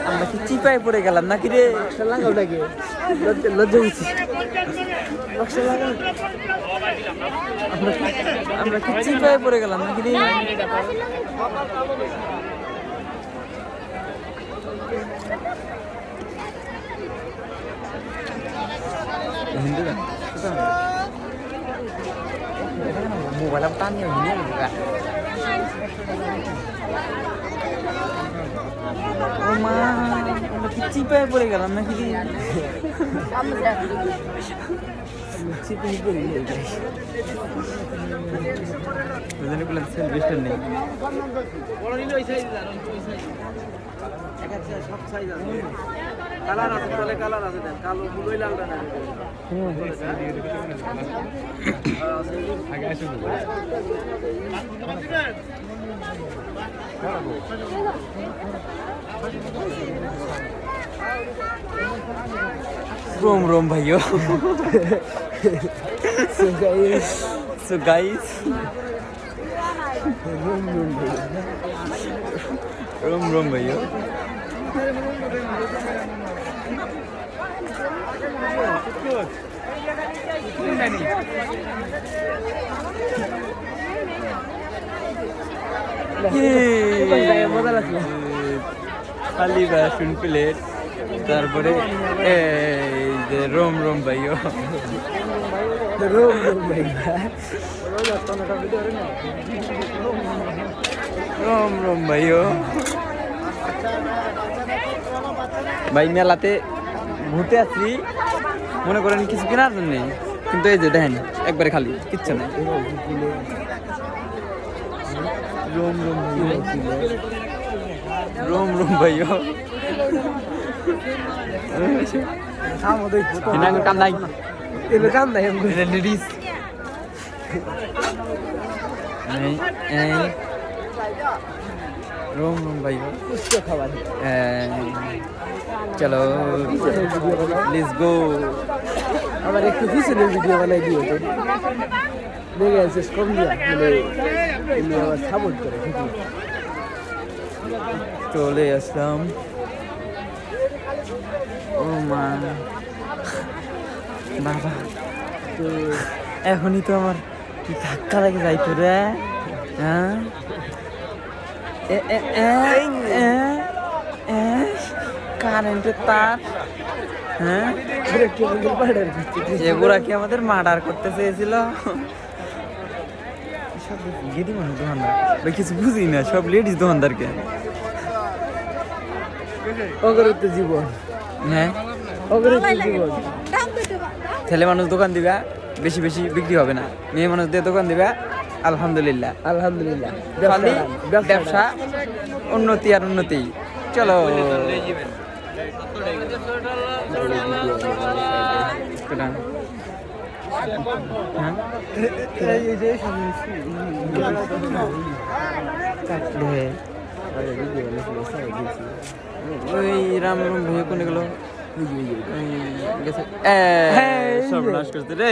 আমরা কি চিপায় পড়ে গেলাম নাকি রে? লাগাও নাকি লজ্জা হচ্ছে আমরা কি চিপায় পড়ে গেলাম নাকি রে? হিন্দু মোবাইল টানিয়ে হিন্দু ও মা আমরা কি চিপায় পড়ে গেলাম নাকি রে? সেলিব্রেশন নেই সব সাইজ আছে কালার আছে তাহলে কালার আছে দেন কালো গুলোই লাল না আগে আসুন रोम रोम भाइयों so guys रोम रोम भाइयों खाली बैशन प्लेट তারপরে এই যে রোম রোম ভাইও রোম রোম ভাই রোম রোম ভাইও ভাই মেলাতে ঘুরতে আসছি মনে করেন কিছু কেনার জন্য কিন্তু এই যে দেখেন একবারে খালি কিচ্ছু নেই রোম রোম রোম রোম ভাইও কাম নাই কাম নাই লেডিস रोम रोम भाई उसको खावा चलो लेट्स गो हमारे एक दूसरे वीडियो बनाई दी होते मेरे ऐसे कम दिया मैंने आवाज साबुत करे चले আসলাম ও মা বাবা তো এখনই তো আমার কি ধাক্কা লাগে যাইতো রে হ্যাঁ কারেন্টের তার হ্যাঁ এগুলা কি আমাদের মার্ডার করতে চেয়েছিল সব গেদি মানুষ দোকানদার কিছু বুঝি না সব লেডিস দোকানদারকে অগরিত জীবন হ্যাঁ অগরিত জীবন ছেলে মানুষ দোকান দিবা বেশি বেশি বিক্রি হবে না মেয়ে মানুষ দিয়ে দোকান দিবা আলহামদুলিল্লাহ আলহামদুলিল্লাহ খালি ব্যবসা উন্নতি আর উন্নতি চলো ওই রাম রাম ভেয়ে কোনে গেল সর্বনাশ করতে রে